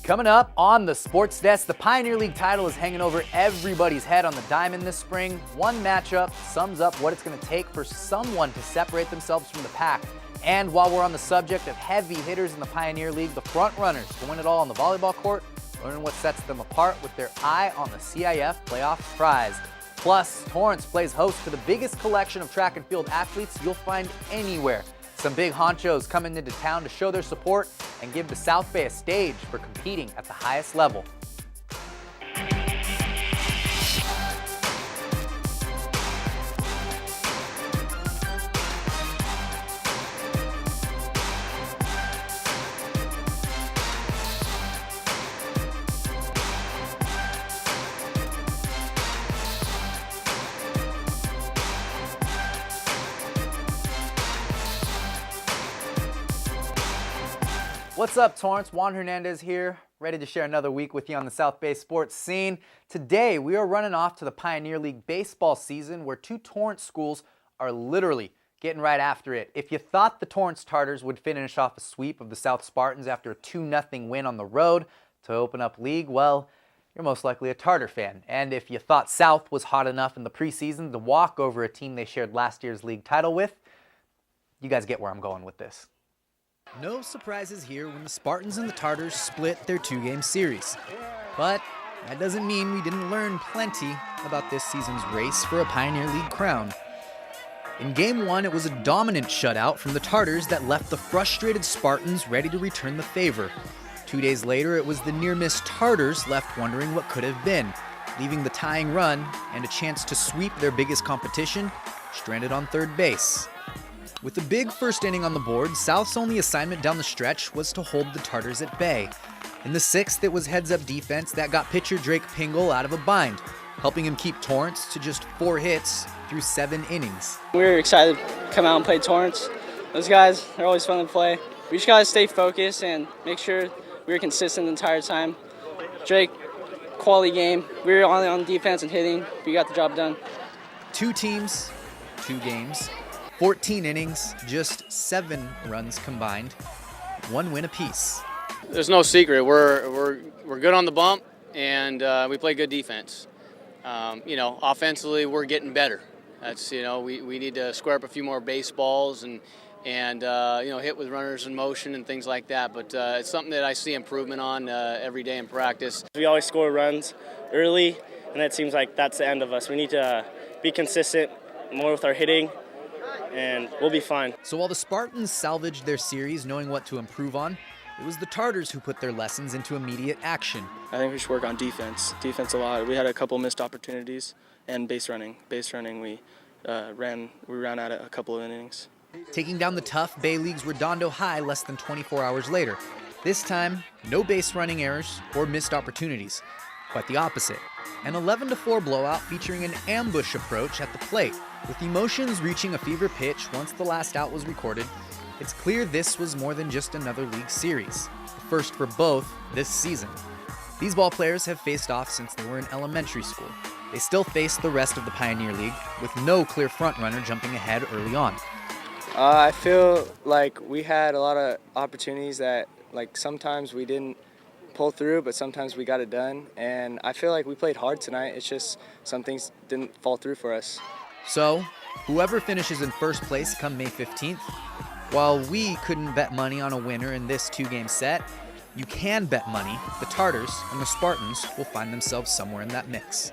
Coming up on the Sports Desk, the Pioneer League title is hanging over everybody's head on the diamond this spring. One matchup sums up what it's going to take for someone to separate themselves from the pack. And while we're on the subject of heavy hitters in the Pioneer League, the front runners to win it all on the volleyball court, learning what sets them apart with their eye on the CIF playoff prize. Plus, Torrance plays host to the biggest collection of track and field athletes you'll find anywhere. Some big honchos coming into town to show their support and give the South Bay a stage for competing at the highest level. What's up, Torrance? Wan Hernandez here, ready to share another week with you on the South Bay sports scene. Today, we are running off to the Pioneer League baseball season where two Torrance schools are literally getting right after it. If you thought the Torrance Tartars would finish off a sweep of the South Spartans after a 2-0 win on the road to open up league, well, you're most likely a Tartar fan. And if you thought South was hot enough in the preseason to walk over a team they shared last year's league title with, you guys get where I'm going with this. No surprises here when the Spartans and the Tartars split their two-game series. But that doesn't mean we didn't learn plenty about this season's race for a Pioneer League crown. In Game 1, it was a dominant shutout from the Tartars that left the frustrated Spartans ready to return the favor. 2 days later, it was the near-miss Tartars left wondering what could have been, leaving the tying run and a chance to sweep their biggest competition stranded on third base. With the big first inning on the board, South's only assignment down the stretch was to hold the Tartars at bay. In the sixth, it was heads-up defense that got pitcher Drake Pingle out of a bind, helping him keep Torrance to just 4 hits through 7 innings. We were excited to come out and play Torrance. Those guys, they're always fun to play. We just gotta stay focused and make sure we were consistent the entire time. Drake, quality game. We were only on defense and hitting. We got the job done. 2 teams, 2 games. 14 innings, just 7 runs combined, 1 win apiece. There's no secret. We're good on the bump, and we play good defense. Offensively, we're getting better. That's we need to square up a few more baseballs and hit with runners in motion and things like that. But it's something that I see improvement on every day in practice. We always score runs early, and it seems like that's the end of us. We need to be consistent more with our hitting, and we'll be fine. So while the Spartans salvaged their series knowing what to improve on, it was the Tartars who put their lessons into immediate action. I think we should work on defense. Defense a lot. We had a couple missed opportunities, and base running. Base running, we ran out of a couple of innings. Taking down the tough Bay League's Redondo High less than 24 hours later. This time, no base running errors or missed opportunities. Quite the opposite. An 11-4 blowout featuring an ambush approach at the plate. With emotions reaching a fever pitch once the last out was recorded, it's clear this was more than just another league series, the first for both this season. These ball players have faced off since they were in elementary school. They still face the rest of the Pioneer League, with no clear frontrunner jumping ahead early on. I feel like we had a lot of opportunities that, sometimes we didn't pull through, but sometimes we got it done. And I feel like we played hard tonight. It's just some things didn't fall through for us. So, whoever finishes in first place come May 15th, while we couldn't bet money on a winner in this 2-game set, you can bet money the Tartars and the Spartans will find themselves somewhere in that mix.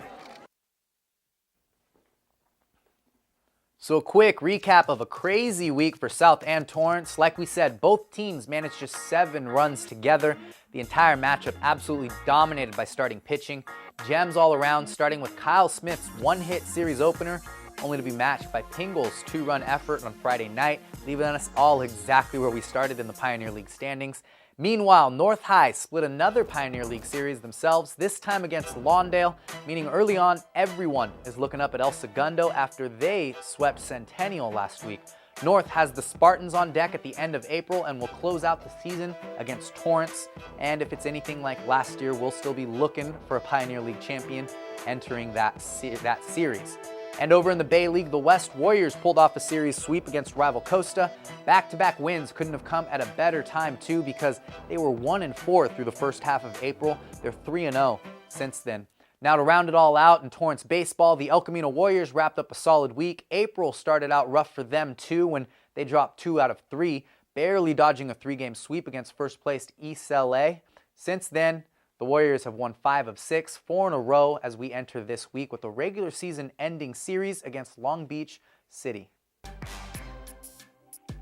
So a quick recap of a crazy week for South and Torrance. Like we said, both teams managed just 7 runs together. The entire matchup absolutely dominated by starting pitching. Gems all around, starting with Kyle Smith's 1-hit series opener, only to be matched by Pingle's 2-run effort on Friday night, leaving us all exactly where we started in the Pioneer League standings. Meanwhile, North High split another Pioneer League series themselves, this time against Lawndale, meaning early on, everyone is looking up at El Segundo after they swept Centennial last week. North has the Spartans on deck at the end of April and will close out the season against Torrance. And if it's anything like last year, we'll still be looking for a Pioneer League champion entering that series. And over in the Bay League, the West Warriors pulled off a series sweep against rival Costa. Back-to-back wins couldn't have come at a better time, too, because they were 1-4 through the first half of April. They're 3-0 since then. Now to round it all out in Torrance baseball, the El Camino Warriors wrapped up a solid week. April started out rough for them, too, when they dropped 2 out of 3, barely dodging a 3-game sweep against first-placed East LA. Since then, the Warriors have won 5 of 6, 4 in a row as we enter this week with a regular season ending series against Long Beach City.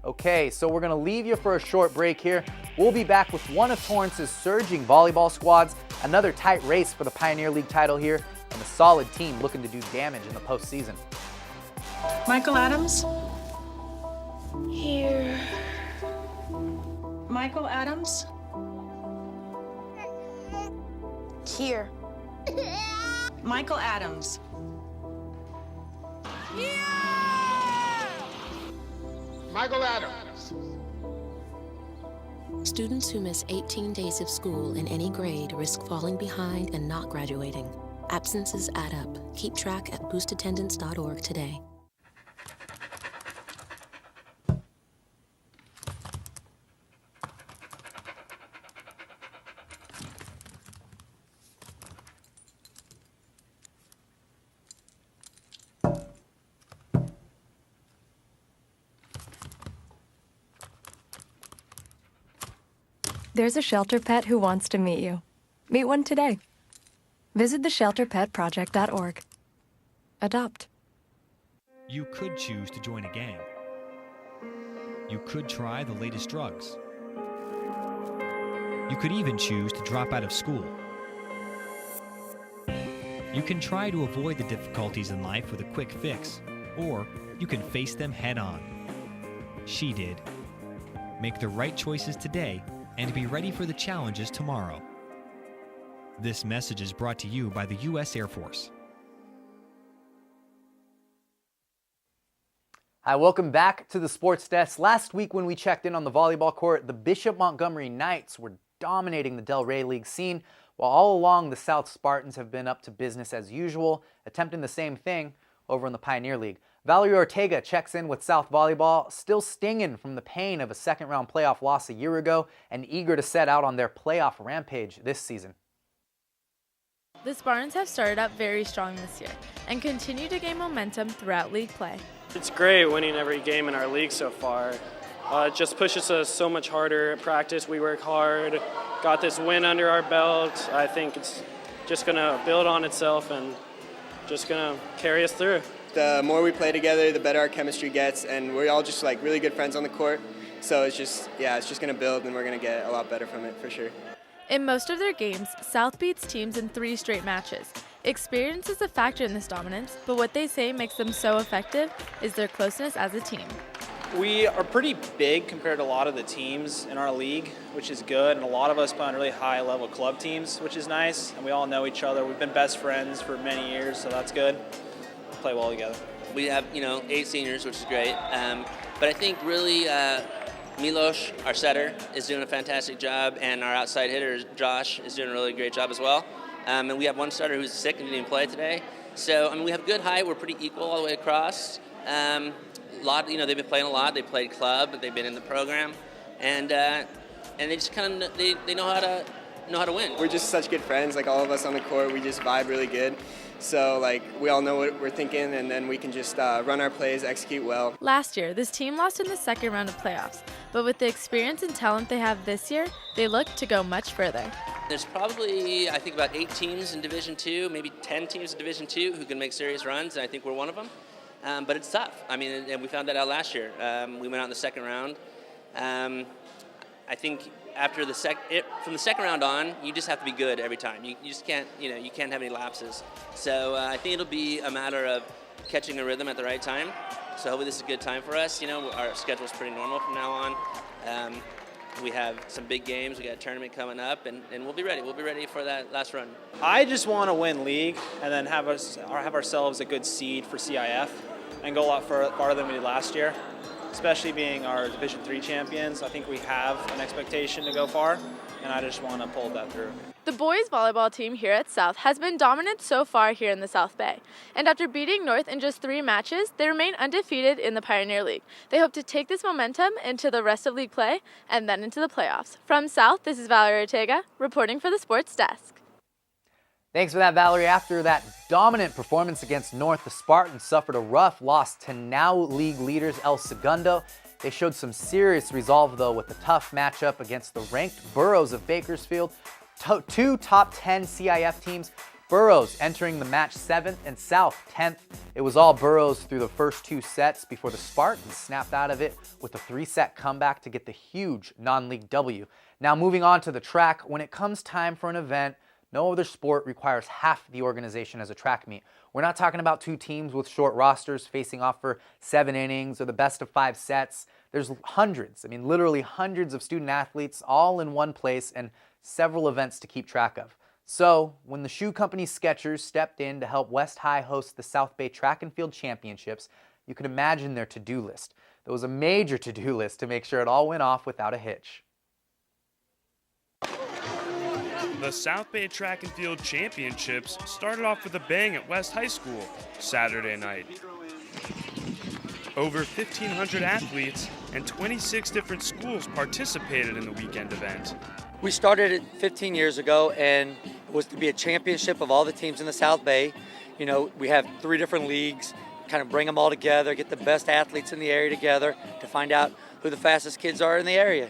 Okay, so we're going to leave you for a short break here. We'll be back with one of Torrance's surging volleyball squads, another tight race for the Pioneer League title here, and a solid team looking to do damage in the postseason. Michael Adams? Here. Michael Adams? Here. Michael Adams. Michael Adams. Students who miss 18 days of school in any grade risk falling behind and not graduating. Absences add up. Keep track at boostattendance.org today. There's a shelter pet who wants to meet you. Meet one today. Visit theshelterpetproject.org. Adopt. You could choose to join a gang. You could try the latest drugs. You could even choose to drop out of school. You can try to avoid the difficulties in life with a quick fix, or you can face them head on. She did. Make the right choices today and be ready for the challenges tomorrow. This message is brought to you by the U.S. Air Force. Hi, welcome back to the Sports Desk. Last week when we checked in on the volleyball court, the Bishop Montgomery Knights were dominating the Delray League scene, while all along the South Spartans have been up to business as usual, attempting the same thing over in the Pioneer League. Valerie Ortega checks in with South Volleyball, still stinging from the pain of a second-round playoff loss a year ago and eager to set out on their playoff rampage this season. The Spartans have started up very strong this year and continue to gain momentum throughout league play. It's great winning every game in our league so far. It just pushes us so much harder at practice. We work hard, got this win under our belt. I think it's just going to build on itself and just going to carry us through. The more we play together, the better our chemistry gets, and we're all just like really good friends on the court. So it's just going to build, and we're going to get a lot better from it for sure. In most of their games, South beats teams in 3 straight matches. Experience is a factor in this dominance, but what they say makes them so effective is their closeness as a team. We are pretty big compared to a lot of the teams in our league, which is good, and a lot of us play on really high-level club teams, which is nice, and we all know each other. We've been best friends for many years, so that's good. We play well together. We have, 8 seniors, which is great, but I think really Milos, our setter, is doing a fantastic job, and our outside hitter, Josh, is doing a really great job as well. And we have one starter who's sick and didn't even play today. So, we have good height. We're pretty equal all the way across. A lot, they've been playing a lot. They played club. They've been in the program, and they just kind of they know how to win. We're just such good friends. Like all of us on the court, we just vibe really good. So we all know what we're thinking, and then we can just run our plays, execute well. Last year, this team lost in the second round of playoffs, but with the experience and talent they have this year, they look to go much further. There's probably, I think, about 8 teams in Division II, maybe 10 teams in Division II who can make serious runs, and I think we're one of them. But it's tough. And we found that out last year. We went out in the second round. I think after from the second round on, you just have to be good every time. You just can't, you can't have any lapses. So I think it'll be a matter of catching a rhythm at the right time. So hopefully this is a good time for us. Our schedule's pretty normal from now on. We have some big games. We got a tournament coming up, and we'll be ready. We'll be ready for that last run. I just want to win league and then have ourselves a good seed for CIF and go a lot farther than we did last year. especially being our Division III champions. I think we have an expectation to go far, and I just want to pull that through. The boys volleyball team here at South has been dominant so far here in the South Bay, and after beating North in just 3 matches, they remain undefeated in the Pioneer League. They hope to take this momentum into the rest of league play and then into the playoffs. From South, this is Valerie Ortega reporting for the Sports Desk. Thanks for that, Valerie. After that dominant performance against North, the Spartans suffered a rough loss to now league leaders El Segundo. They showed some serious resolve, though, with a tough matchup against the ranked Burros of Bakersfield. 2 top 10 CIF teams. Burros entering the match 7th and South 10th. It was all Burros through the first 2 sets before the Spartans snapped out of it with a 3-set comeback to get the huge non-league W. Now moving on to the track, when it comes time for an event, no other sport requires half the organization as a track meet. We're not talking about 2 teams with short rosters facing off for 7 innings or the best of 5 sets. There's hundreds, literally hundreds of student athletes all in one place and several events to keep track of. So, when the shoe company Skechers stepped in to help West High host the South Bay Track and Field Championships, you could imagine their to-do list. There was a major to-do list to make sure it all went off without a hitch. The South Bay Track and Field Championships started off with a bang at West High School Saturday night. Over 1,500 athletes and 26 different schools participated in the weekend event. We started it 15 years ago, and it was to be a championship of all the teams in the South Bay. We have 3 different leagues, kind of bring them all together, get the best athletes in the area together to find out who the fastest kids are in the area.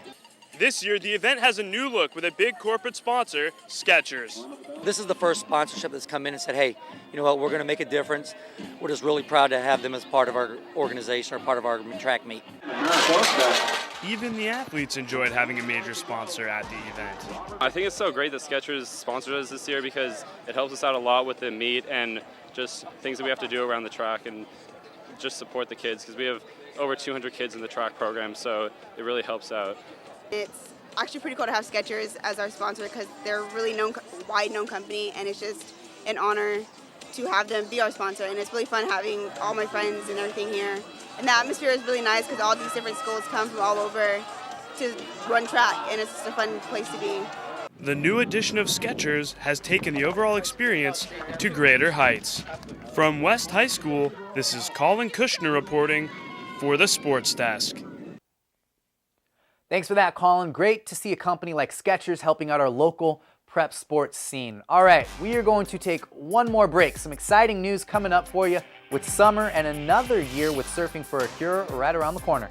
This year, the event has a new look with a big corporate sponsor, Skechers. This is the first sponsorship that's come in and said, hey, you know what, we're going to make a difference. We're just really proud to have them as part of our organization or part of our track meet. Even the athletes enjoyed having a major sponsor at the event. I think it's so great that Skechers sponsored us this year because it helps us out a lot with the meet and just things that we have to do around the track and just support the kids because we have over 200 kids in the track program, so it really helps out. It's actually pretty cool to have Skechers as our sponsor because they're a really wide-known company, and it's just an honor to have them be our sponsor. And it's really fun having all my friends and everything here. And the atmosphere is really nice because all these different schools come from all over to run track, and it's just a fun place to be. The new edition of Skechers has taken the overall experience to greater heights. From West High School, this is Colin Kushner reporting for the Sports Desk. Thanks for that, Colin. Great to see a company like Skechers helping out our local prep sports scene. All right, we are going to take one more break. Some exciting news coming up for you with summer and another year with Surfing for a Cure right around the corner.